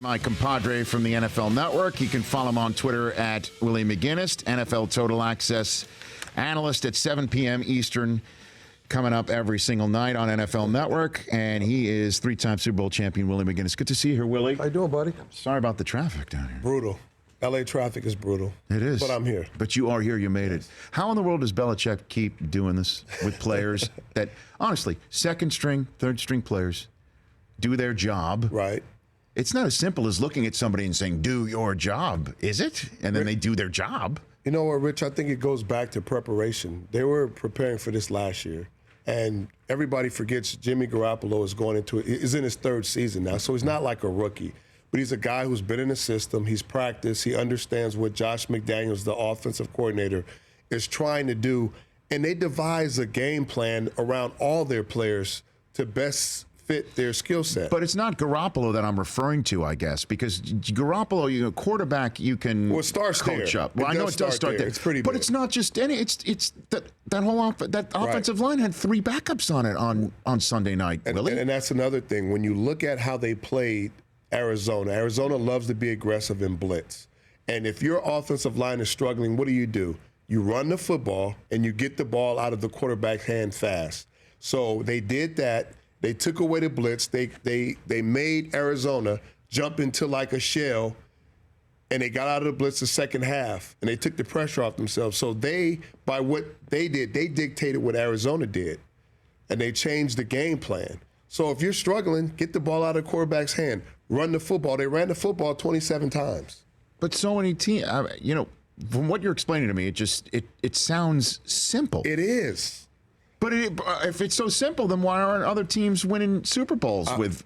My compadre from the NFL Network. You can follow him on Twitter at Willie McGinest, NFL Total Access analyst at 7 p.m. Eastern, coming up every single night on NFL Network. And he is three-time Super Bowl champion Willie McGinest. Good to see you here, Willie. How you doing, buddy? Sorry about the traffic down here. Brutal. L.A. traffic is brutal. It is. But I'm here. But you are here. You made it. How in the world does Belichick keep doing this with players that, honestly, second-string, third-string players do their job? Right. It's not as simple as looking at somebody and saying, do your job, is it? And then they do their job. You know what, Rich? I think it goes back to preparation. They were preparing for this last year. And everybody forgets Jimmy Garoppolo is in his third season now. So he's not like a rookie. But he's a guy who's been in the system. He's practiced. He understands what Josh McDaniels, the offensive coordinator, is trying to do. And they devise a game plan around all their players to best fit their skill set. But it's not Garoppolo that I'm referring to, I guess, because Garoppolo, quarterback, you can coach up. Well, I know it does start there. It's pretty but big. it's not just any. It's that whole offensive line had three backups on it on Sunday night. Willie? And that's another thing. When you look at how they played Arizona loves to be aggressive in blitz. And if your offensive line is struggling, what do? You run the football and you get the ball out of the quarterback's hand fast. So they did that. They took away the blitz. They made Arizona jump into like a shell, and they got out of the blitz the second half, and they took the pressure off themselves. So by what they did, they dictated what Arizona did, and they changed the game plan. So if you're struggling, get the ball out of the quarterback's hand. Run the football. They ran the football 27 times. But so many teams, from what you're explaining to me, it sounds simple. It is. But if it's so simple, then why aren't other teams winning Super Bowls with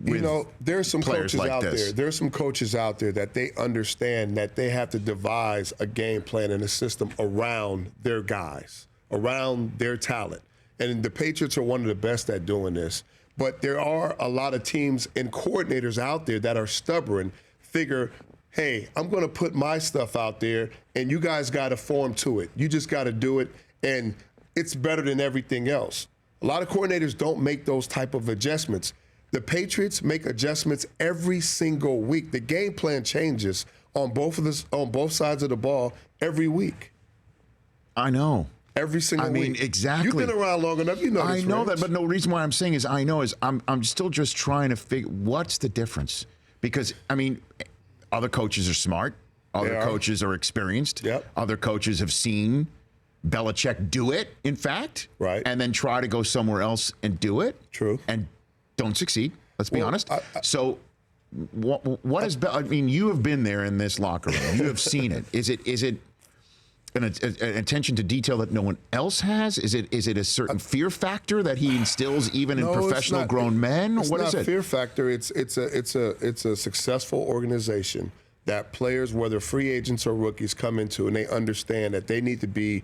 there's some players coaches like out this? there. There's some coaches out there that they understand that they have to devise a game plan and a system around their guys, around their talent. And the Patriots are one of the best at doing this. But there are a lot of teams and coordinators out there that are stubborn, figure, hey, I'm going to put my stuff out there, and you guys got to form to it. You just got to do it, and it's better than everything else. A lot of coordinators don't make those type of adjustments. The Patriots make adjustments every single week. The game plan changes on both sides of the ball every week. I know. Every single week. I mean, exactly. You've been around long enough. You know this, I know Rich. that, but no reason why I'm saying is I'm still just trying to figure what's the difference. Because, I mean, other coaches are smart. Other coaches are experienced. Yep. Other coaches have seen Belichick do it, in fact. Right. And then try to go somewhere else and do it. True. And don't succeed. Let's be honest. So what is I mean, you have been there in this locker room. You have seen it. Is it an attention to detail that no one else has? Is it a certain fear factor that he instills even in professional grown men? What is it? It's not fear factor. It's a successful organization that players, whether free agents or rookies, come into, and they understand that they need to be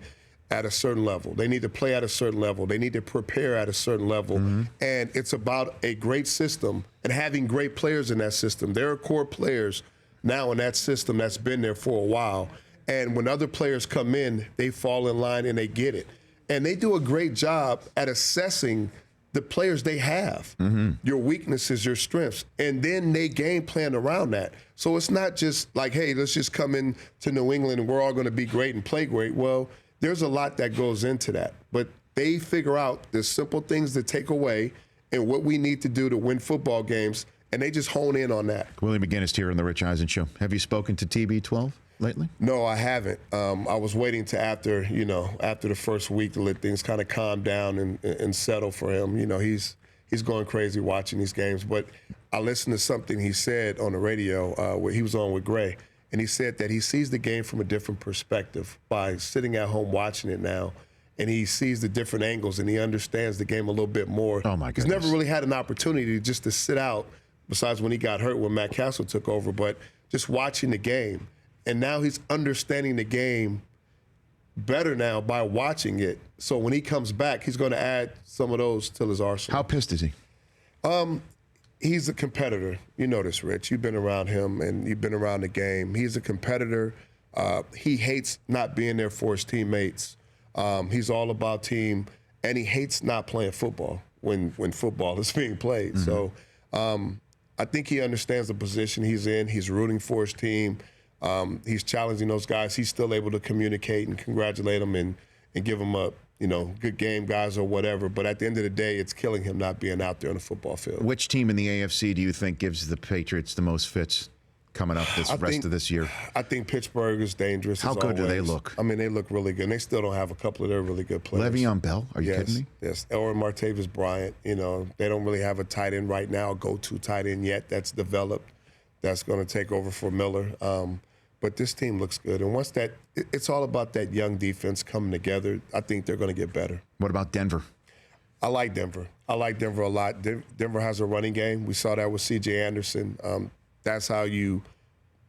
at a certain level. They need to play at a certain level. They need to prepare at a certain level. Mm-hmm. And it's about a great system and having great players in that system. There are core players now in that system that's been there for a while. And when other players come in, they fall in line and they get it. And they do a great job at assessing the players they have, your weaknesses, your strengths, and then they game plan around that. So it's not just like, hey, let's just come in to New England and we're all going to be great and play great. Well, there's a lot that goes into that. But they figure out the simple things to take away and what we need to do to win football games, and they just hone in on that. Willie McGinest here on The Rich Eisen Show. Have you spoken to TB12 lately? No, I haven't. I was waiting to after the first week to let things kind of calm down and settle for him. You know, he's going crazy watching these games. But I listened to something he said on the radio where he was on with Gray, and he said that he sees the game from a different perspective by sitting at home watching it now, and he sees the different angles and he understands the game a little bit more. Oh my goodness. He's never really had an opportunity just to sit out, besides when he got hurt when Matt Castle took over, but just watching the game. And now he's understanding the game better now by watching it. So when he comes back, he's going to add some of those to his arsenal. How pissed is he? He's a competitor. You know this, Rich. You've been around him and you've been around the game. He's a competitor. He hates not being there for his teammates. He's all about team, and he hates not playing football when football is being played. Mm-hmm. So I think he understands the position he's in. He's rooting for his team. He's challenging those guys. He's still able to communicate and congratulate them and give them a good game, guys, or whatever. But at the end of the day, it's killing him not being out there on the football field. Which team in the AFC do you think gives the Patriots the most fits coming up rest of this year? I think Pittsburgh is dangerous. How good do they look? I mean, they look really good. And they still don't have a couple of their really good players. Le'Veon Bell? Are you kidding me? Yes. Or Martavis Bryant. They don't really have a tight end right now, go-to tight end yet that's developed. That's going to take over for Miller. But this team looks good. And once it's all about that young defense coming together. I think they're going to get better. What about Denver? I like Denver. I like Denver a lot. Denver has a running game. We saw that with C.J. Anderson. That's how you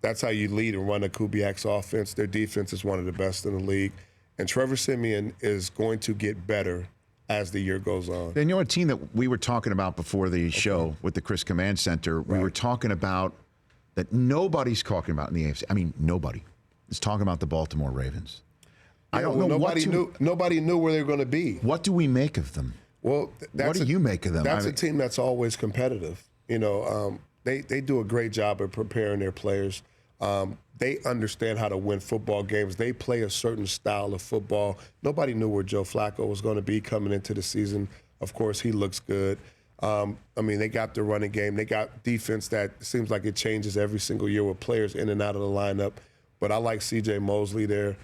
lead and run a Kubiak's offense. Their defense is one of the best in the league. And Trevor Siemian is going to get better as the year goes on. And a team that we were talking about before the show with the Chris Command Center, we were talking about that nobody's talking about in the AFC. I mean, nobody is talking about the Baltimore Ravens. I don't know nobody knew where they were going to be. What do we make of them? Well, what do you make of them? That's a team that's always competitive. They do a great job of preparing their players. They understand how to win football games. They play a certain style of football. Nobody knew where Joe Flacco was going to be coming into the season. Of course, he looks good. They got the running game. They got defense that seems like it changes every single year with players in and out of the lineup. But I like C.J. Mosley there.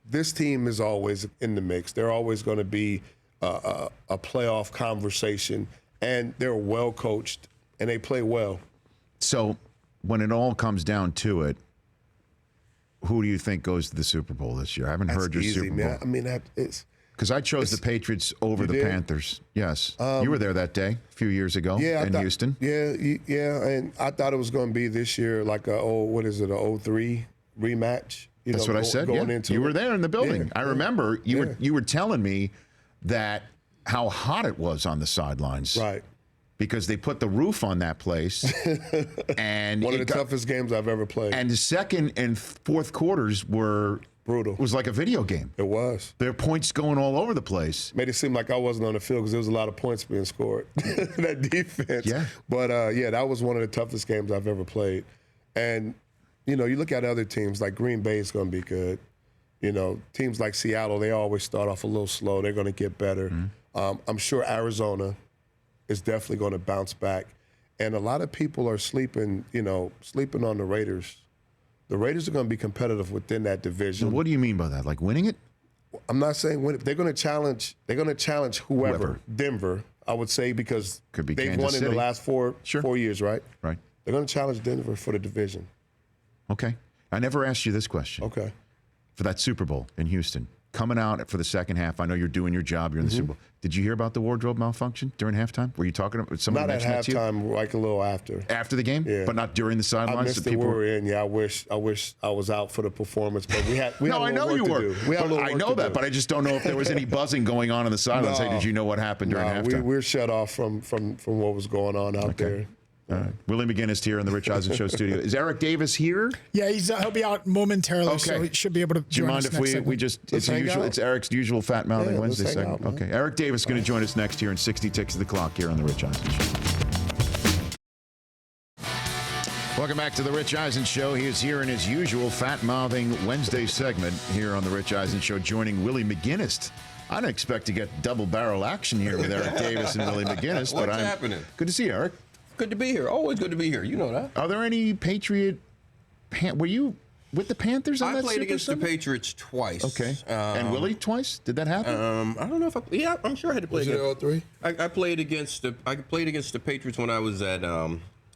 This team is always in the mix. They're always going to be a playoff conversation, and they're well coached, and they play well. So when it all comes down to it, who do you think goes to the Super Bowl this year? I haven't heard your Super Bowl. Man. I mean, because I chose the Patriots over the Panthers. Yes. You were there that day a few years ago in Houston. Yeah, and I thought it was going to be this year like a 03 rematch. That's what I said. You were there in the building. I remember you were telling me that how hot it was on the sidelines. Right. Because they put the roof on that place. And one of the toughest games I've ever played. And the second and fourth quarters were brutal. It was like a video game. It was. There were points going all over the place. Made it seem like I wasn't on the field because there was a lot of points being scored. That defense. Yeah. But, that was one of the toughest games I've ever played. And, you look at other teams, like Green Bay is going to be good. Teams like Seattle, they always start off a little slow. They're going to get better. Mm-hmm. I'm sure Arizona is definitely going to bounce back. And a lot of people are sleeping on the Raiders. The Raiders are going to be competitive within that division. What do you mean by that? Like winning it? I'm not saying win it. They're going to challenge. They're going to challenge whoever. Denver, I would say, because they've Kansas won City in the last 4 years, right? Right. They're going to challenge Denver for the division. Okay. I never asked you this question. Okay. For that Super Bowl in Houston, coming out for the second half, I know you're doing your job. You're in the Super Bowl. Did you hear about the wardrobe malfunction during halftime? Were you talking about somebody? Not at halftime, like a little after. After the game, yeah, but not during the sidelines. I missed it. We were in. Yeah, I wish I was out for the performance, but we had. No, I know you were. I know that, but I just don't know if there was any buzzing going on in the sidelines. Hey, did you know what happened during halftime? We're shut off from what was going on out there. All right. Willie McGinest here in the Rich Eisen Show studio. Is Eric Davis here? Yeah, he'll be out momentarily, so he should be able to Do you mind if we just, it's Eric's usual fat mouthing Wednesday segment. Okay, Eric Davis is going to join us next here in 60 Ticks of the Clock here on the Rich Eisen Show. Welcome back to the Rich Eisen Show. He is here in his usual fat mouthing Wednesday segment here on the Rich Eisen Show, joining Willie McGinest. I don't expect to get double barrel action here with Eric Davis and Willie McGinest. What's happening? Good to see you, Eric. Good to be here. Always good to be here. You know that. Are there any Patriot? Were you with the Panthers on that I played Super against Sunday? The Patriots twice. Okay. And Willie twice? Did that happen? I don't know if I'm sure I had to play against. Was it 03? I played against the Patriots when I was at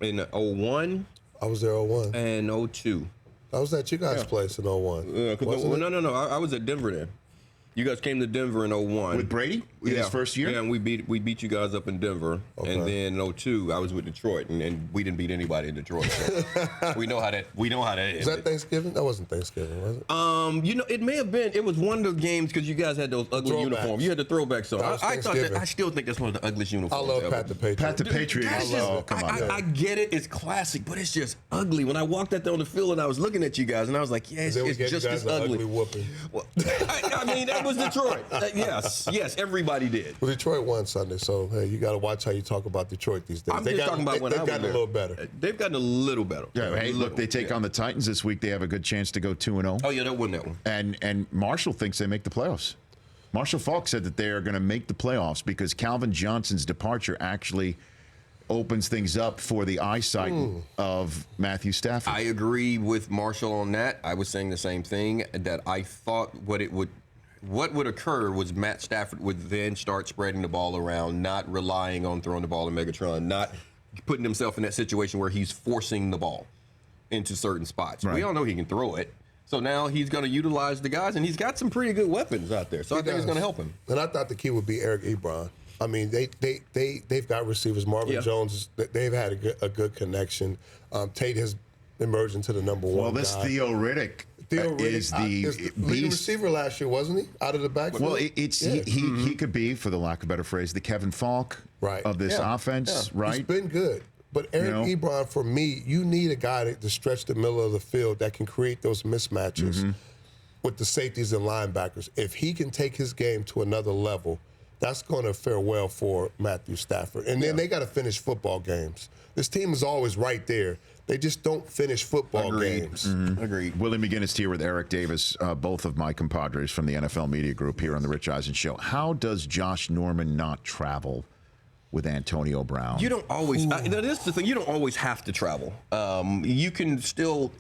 in 01. I was there 01. And 02. I was at you guys' place in 01. No. I was at Denver then. You guys came to Denver in 01. With Brady? In his first year? Yeah, and we beat you guys up in Denver. Okay. And then in 02, I was with Detroit, and we didn't beat anybody in Detroit. So we know how that Was that Thanksgiving? That wasn't Thanksgiving, was it? It may have been. It was one of those games because you guys had those ugly uniforms. You had the throwbacks on. I still think that's one of the ugliest uniforms. I love Pat the Patriot. Pat the Patriot. Come on. I get it. It's classic, but it's just ugly. When I walked out there on the field and I was looking at you guys, and I was like, yeah, it's just as ugly. Whooping. Well, I mean, that was Detroit. Yes, everybody did. Well, Detroit won Sunday, so hey, you got to watch how you talk about Detroit these days. I'm just talking about when they've gotten a little better. They've gotten a little better. Yeah, hey, look, they take on the Titans this week. They have a good chance to go 2-0. Oh yeah, they'll win that one. And Marshall thinks they make the playoffs. Marshall Falk said that they are going to make the playoffs because Calvin Johnson's departure actually opens things up for the eyesight of Matthew Stafford. I agree with Marshall on that. I was saying the same thing, that I thought what would occur was Matt Stafford would then start spreading the ball around, not relying on throwing the ball in Megatron, not putting himself in that situation where he's forcing the ball into certain spots. Right. We all know he can throw it. So now he's going to utilize the guys, and he's got some pretty good weapons out there. So I think it's going to help him. And I thought the key would be Eric Ebron. I mean, they've got receivers. Marvin Jones, they've had a good connection. Tate has emerged into the number one. Well, this guy. Theo Riddick is the leading beast. receiver last year, wasn't he? Out of the backfield. Well, he could be, for the lack of a better phrase, the Kevin Falk of this offense, right? He's been good. But Eric Ebron, for me, you need a guy to stretch the middle of the field that can create those mismatches with the safeties and linebackers. If he can take his game to another level, that's going to fare well for Matthew Stafford. And then they got to finish football games. This team is always right there. They just don't finish football games. Agreed. Willie McGinest here with Eric Davis, both of my compadres from the NFL Media Group here on the Rich Eisen Show. How does Josh Norman not travel with Antonio Brown? You don't always. This is the thing. You don't always have to travel. You can still.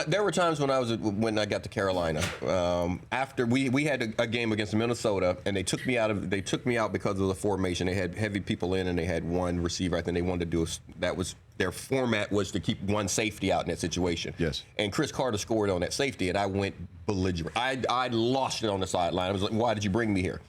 There were times when I got to Carolina, after we had a game against Minnesota, and they took me out because of the formation. They had heavy people in, and they had one receiver. I think they wanted to do their format was to keep one safety out in that situation. Yes. And Chris Carter scored on that safety, and I went belligerent. I lost it on the sideline. I was like, "Why did you bring me here?"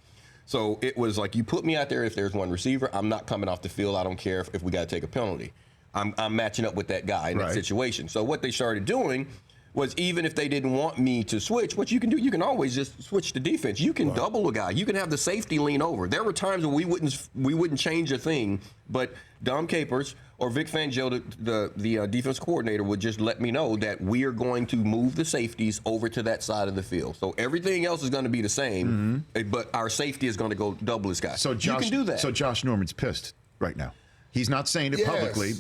So it was like, you put me out there if there's one receiver. I'm not coming off the field. I don't care if we got to take a penalty. I'm matching up with that guy in that situation. So what they started doing was, even if they didn't want me to switch, what you can do, you can always just switch the defense. You can double a guy. You can have the safety lean over. There were times when we wouldn't change a thing, but Dom Capers or Vic Fangio, the defense coordinator, would just let me know that we are going to move the safeties over to that side of the field. So everything else is going to be the same, but our safety is going to go double this guy. So you can do that. So Josh Norman's pissed right now. He's not saying it publicly.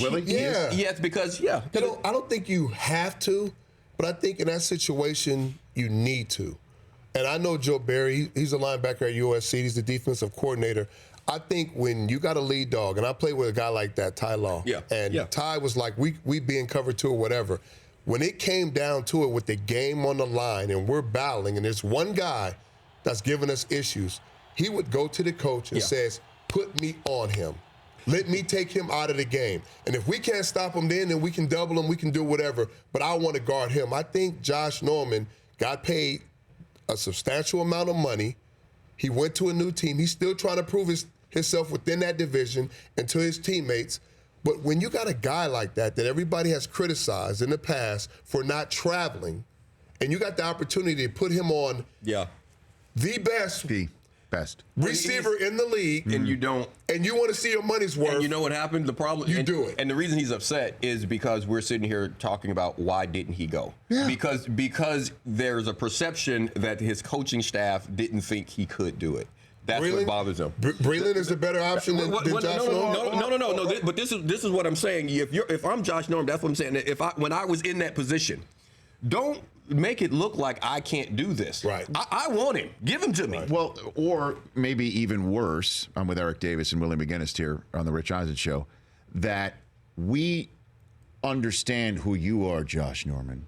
Willie? Yeah. Yes, because, I don't think you have to, but I think in that situation, you need to. And I know Joe Barry, he's a linebacker at USC. He's the defensive coordinator. I think when you got a lead dog, and I played with a guy like that, Ty Law, Ty was like, we be in cover two or whatever. When it came down to it with the game on the line and we're battling and there's one guy that's giving us issues, he would go to the coach and says, put me on him. Let me take him out of the game. And if we can't stop him then we can double him, we can do whatever. But I want to guard him. I think Josh Norman got paid a substantial amount of money. He went to a new team. He's still trying to prove himself within that division and to his teammates. But when you got a guy like that everybody has criticized in the past for not traveling, and you got the opportunity to put him on the best receiver in the league, and you want to see your money's worth. And you know what happened? The problem do it. And the reason he's upset is because we're sitting here talking about why didn't he go? Yeah. Because there's a perception that his coaching staff didn't think he could do it. That's what bothers him. Breland is the better option than Josh Norman? No. But this is what I'm saying. If I'm Josh Norman, that's what I'm saying. When I was in that position, don't make it look like I can't do this. Right. I want him. Give him to me. Well, or maybe even worse, I'm with Eric Davis and Willie McGinest here on the Rich Eisen Show, that we understand who you are, Josh Norman.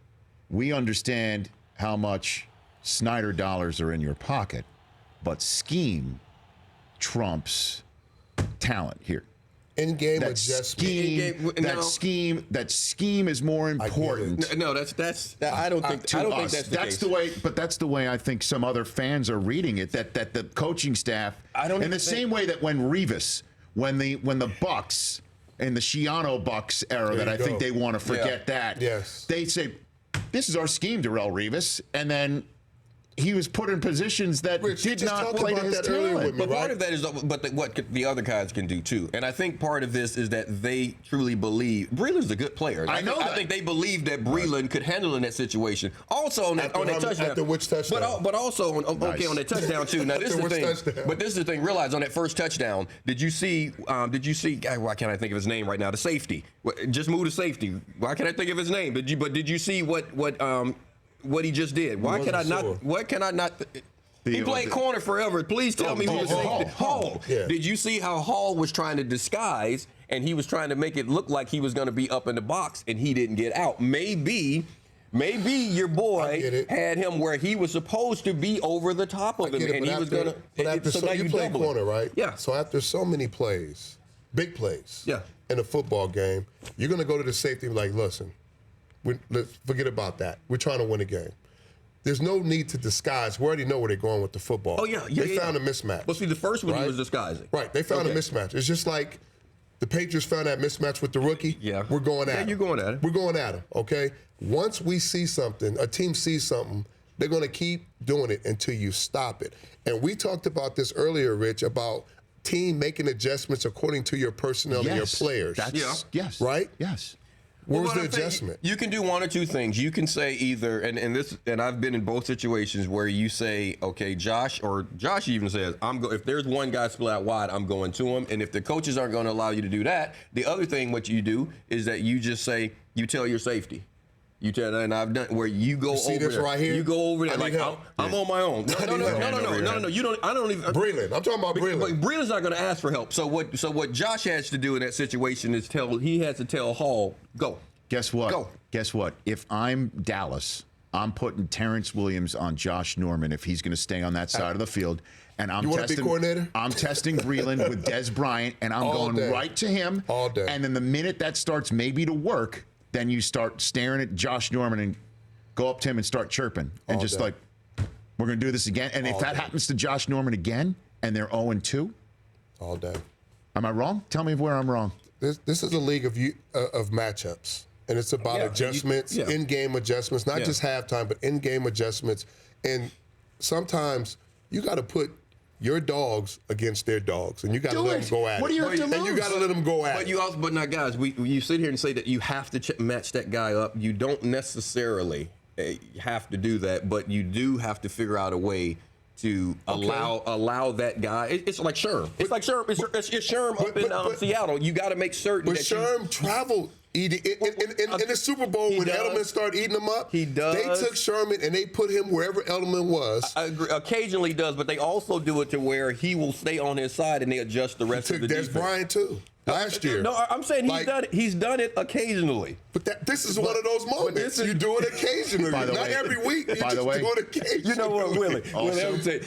We understand how much Snyder dollars are in your pocket, but scheme trumps talent here. In-game That adjustment. scheme is more important. No, I don't think that's the case. That's the way I think some other fans are reading it. That the coaching staff, in the same way that when Revis, when the Bucks in the Schiano Bucks era, that I think they want to forget that. Yes. They say, this is our scheme, Darrelle Revis, and then he was put in positions that Rich, you did just not talked play to about his that earlier talent. with me. But part right? of that is, what the other guys can do too. And I think part of this is that they truly believe Breeland's a good player. I know that. I think they believe that Breeland could handle in that situation. Also on that touchdown. After which touchdown? But also on that touchdown too. Now this is the which thing. touchdown? But this is the thing. Realize on that first touchdown, did you see? Why can't I think of his name right now? The safety. Just move to safety. Why can't I think of his name? Did you see what he just did? Why can I not? Sure. What can I not? He played corner forever. Please tell me who was safety. Hall. Yeah. Did you see how Hall was trying to disguise and he was trying to make it look like he was going to be up in the box and he didn't get out? Maybe your boy had him where he was supposed to be over the top of him, and he was going to. But after so you play corner, right? Yeah. So after so many plays, big plays, Yeah. in a football game, you're going to go to the safety and be like, listen, let's forget about that. We're trying to win a game. There's no need to disguise. We already know where they're going with the football. Oh, yeah. They found a mismatch. Well, see, the first one right? he was disguising. Right. They found a mismatch. It's just like the Patriots found that mismatch with the rookie. Yeah. We're going at him. Yeah, you're going at it. We're going at him, okay? Once we see something, a team sees something, they're going to keep doing it until you stop it. And we talked about this earlier, Rich, about team making adjustments according to your personnel and your players. Yes. Right? Yes. Where was the adjustment? You can do one or two things. You can say either, and I've been in both situations where you say, okay, Josh even says, if there's one guy split out wide, I'm going to him. And if the coaches aren't going to allow you to do that, the other thing what you do is that you just say, you tell your safety. You tell, and I've done where you go see over this there. right here? You go over there I like need I'm help. on my own. No. You don't. I don't even. Breeland. I'm talking about Breeland. But Breeland's not going to ask for help. So what Josh has to do in that situation is he has to tell Hall, go. Guess what? Go. Guess what? If I'm Dallas, I'm putting Terrence Williams on Josh Norman if he's going to stay on that side of the field. And I'm You want to be coordinator? I'm testing Breeland with Des Bryant, and I'm All going day. right to him. All day. And then the minute that starts maybe to work, then you start staring at Josh Norman and go up to him and start chirping. And All just day. like, we're going to do this again. And if that happens to Josh Norman again, and they're 0-2, All day. am I wrong? Tell me where I'm wrong. This is a league of matchups. And it's about adjustments, in-game adjustments, not just halftime, but in-game adjustments. And sometimes you got to put your dogs against their dogs, and you got to let them go at it. What do you have to lose? And you got to let them go at it. But now, guys, you sit here and say that you have to match that guy up. You don't necessarily have to do that, but you do have to figure out a way to allow that guy. It's like Sherm. It's like Sherm. It's Sherm up in Seattle. You got to make certain. But Sherm traveled. In the Super Bowl, when Edelman started eating them up, he does. They took Sherman and they put him wherever Edelman was. I agree. Occasionally does, but they also do it to where he will stay on his side and they adjust the rest of the defense. Des Bryant too. Last year. No, I'm saying he's done it occasionally. But this is one of those moments. You do it occasionally. By the Not way, every week. You by just the way, do it occasionally. You know what, Willie? I would say,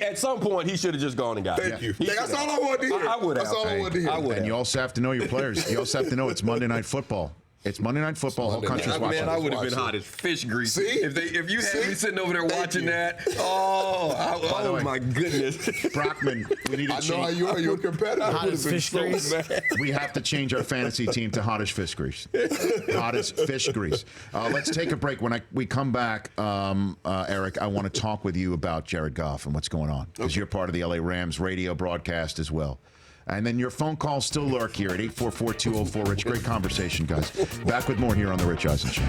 at some point, he should have just gone and got it. Thank you. That's all I wanted to hear. I would have. That's all I wanted to hear. And you also have to know your players. You also have to know it's Monday Night Football. It's Monday Night Football. Whole country's watching. Man, I would have been hot as fish grease. See? If you had me sitting over there watching that. Oh my goodness. Brockman, we need to I change. know how you are. You're a competitor. Hot as fish grease. We have to change our fantasy team to hot as fish grease. Hot as fish grease. Let's take a break. When we come back, Eric, I want to talk with you about Jared Goff and what's going on, because you're part of the LA Rams radio broadcast as well. And then your phone calls still lurk here at 844-204-RICH. Great conversation, guys. Back with more here on The Rich Eisen Show.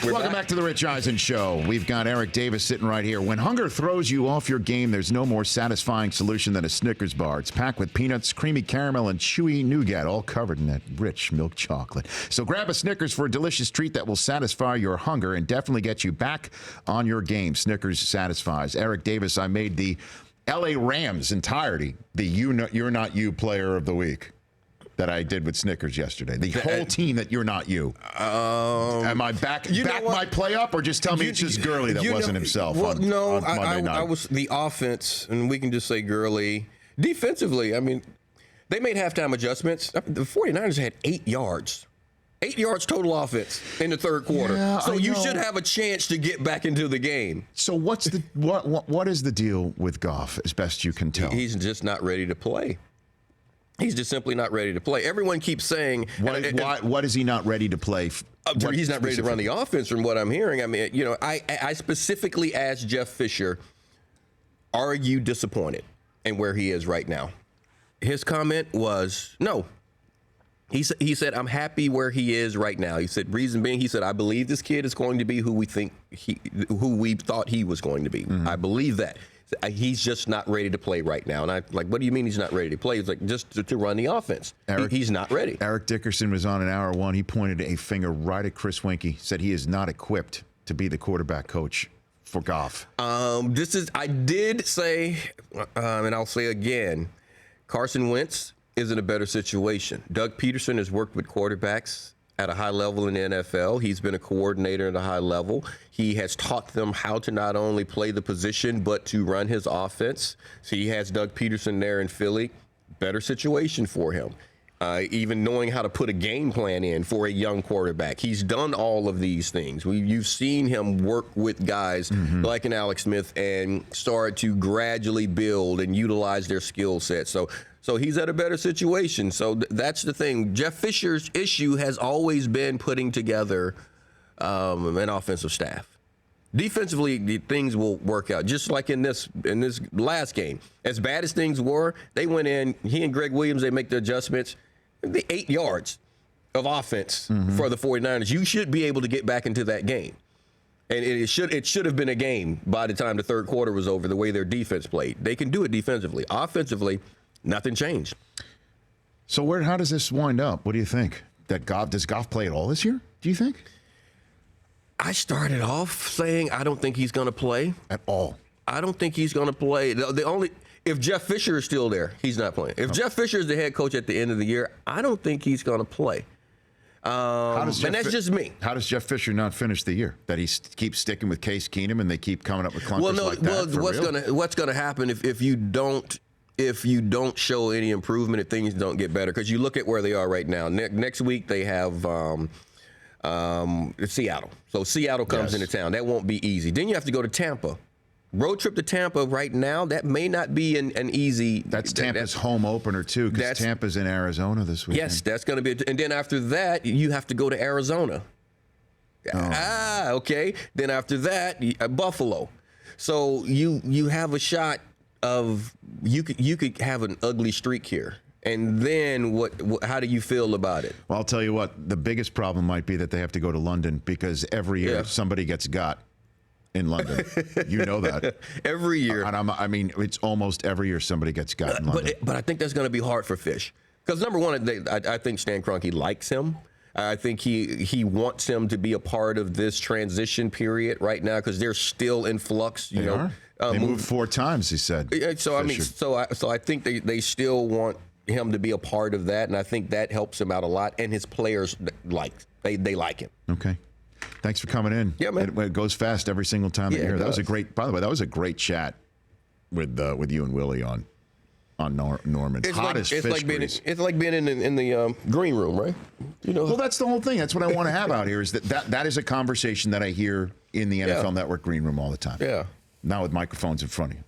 Welcome back to The Rich Eisen Show. We've got Eric Davis sitting right here. When hunger throws you off your game, there's no more satisfying solution than a Snickers bar. It's packed with peanuts, creamy caramel, and chewy nougat, all covered in that rich milk chocolate. So grab a Snickers for a delicious treat that will satisfy your hunger and definitely get you back on your game. Snickers satisfies. Eric Davis, I made the LA Rams entirety the You're Not You Player of the Week that I did with Snickers yesterday. The whole team that You're Not You. Am I back my play up, or just tell me it's just Gurley that wasn't himself on Monday night? I was the offense, and we can just say Gurley. Defensively, I mean, they made halftime adjustments. The 49ers had 8 yards. 8 yards total offense in the third quarter. Yeah, so I you know. should have a chance to get back into the game. So what is the deal with Goff, as best you can tell? He's just not ready to play. He's just simply not ready to play. Everyone keeps saying, what is he not ready to play? He's not ready to run the offense from what I'm hearing. I mean, I specifically asked Jeff Fisher, are you disappointed in where he is right now? His comment was no. He said, I'm happy where he is right now. He said, reason being, he said, I believe this kid is going to be who we thought he was going to be. Mm-hmm. I believe that. He's just not ready to play right now. And I'm like, what do you mean he's not ready to play? He's like, just to run the offense. He's not ready. Eric Dickerson was on in hour one. He pointed a finger right at Chris Winkie, said he is not equipped to be the quarterback coach for Goff. I did say, and I'll say again, Carson Wentz is in a better situation. Doug Peterson has worked with quarterbacks at a high level in the NFL. He's been a coordinator at a high level. He has taught them how to not only play the position, but to run his offense. So he has Doug Peterson there in Philly. Better situation for him. Even knowing how to put a game plan in for a young quarterback. He's done all of these things. You've seen him work with guys like an Alex Smith and start to gradually build and utilize their skill set. So he's at a better situation. So that's the thing. Jeff Fisher's issue has always been putting together an offensive staff. Defensively, things will work out. Just like in this last game, as bad as things were, they went in. He and Greg Williams, they make the adjustments. The 8 yards of offense for the 49ers. You should be able to get back into that game. And it should have been a game by the time the third quarter was over, the way their defense played. They can do it defensively. Offensively, nothing changed. So how does this wind up? What do you think? Does Goff play at all this year, do you think? I started off saying I don't think he's going to play. At all? I don't think he's going to play. If Jeff Fisher is still there, he's not playing. If Jeff Fisher is the head coach at the end of the year, I don't think he's going to play. And that's just me. How does Jeff Fisher not finish the year? That he keeps sticking with Case Keenum and they keep coming up with clunkers like that? What's going to happen if you don't show any improvement, if things don't get better? Because you look at where they are right now. Next week they have Seattle. So Seattle comes into town. That won't be easy. Then you have to go to Tampa. Road trip to Tampa right now, that may not be an easy. That's Tampa's home opener, too, because Tampa's in Arizona this weekend. Yes, that's going to be. And then after that, you have to go to Arizona. Okay. Then after that, Buffalo. So you have a shot of you could have an ugly streak here. And then how do you feel about it? Well, I'll tell you what, the biggest problem might be that they have to go to London because every year somebody gets got in London. You know that. Every year. I mean, it's almost every year somebody gets got in London. But I think that's going to be hard for Fish. Because, number one, I think Stan Kroenke likes him. I think he wants him to be a part of this transition period right now because they're still in flux. They are. They moved 4 times, he said. So, I mean, so I think they still want him to be a part of that, and I think that helps him out a lot. And his players they like him. Okay. Thanks for coming in. Yeah, man. It goes fast every single time you're here. That was a great. By the way, that was a great chat with you and Willie on Norman. It's like being in the green room, right? You know. Well, that's the whole thing. That's what I want to have out here. Is that is a conversation that I hear in the NFL Network green room all the time. Yeah. Now with microphones in front of you.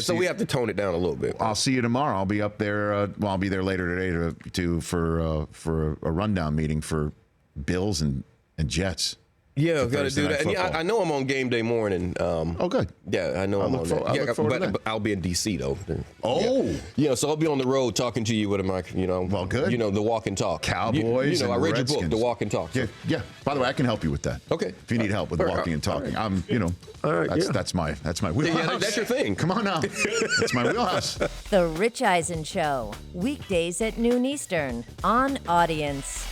So we have to tone it down a little bit. I'll see you tomorrow. I'll be up there. I'll be there later today for a rundown meeting for Bills and Jets. Yeah, I've got to do that. And I know I'm on game day morning. Oh, good. Yeah, I know I'm on that. I look forward to that. But I'll be in D.C., though. Oh. Yeah, so I'll be on the road talking to you with a mic, Well, good. The walk and talk. Cowboys I read Redskins. your book, The Walk and Talk. So. Yeah. By the way, I can help you with that. Okay. If you need help with walking and talking. Right. I'm, All right, that's my wheelhouse. Yeah, that's your thing. Come on now. That's my wheelhouse. The Rich Eisen Show, weekdays at noon Eastern on Audience.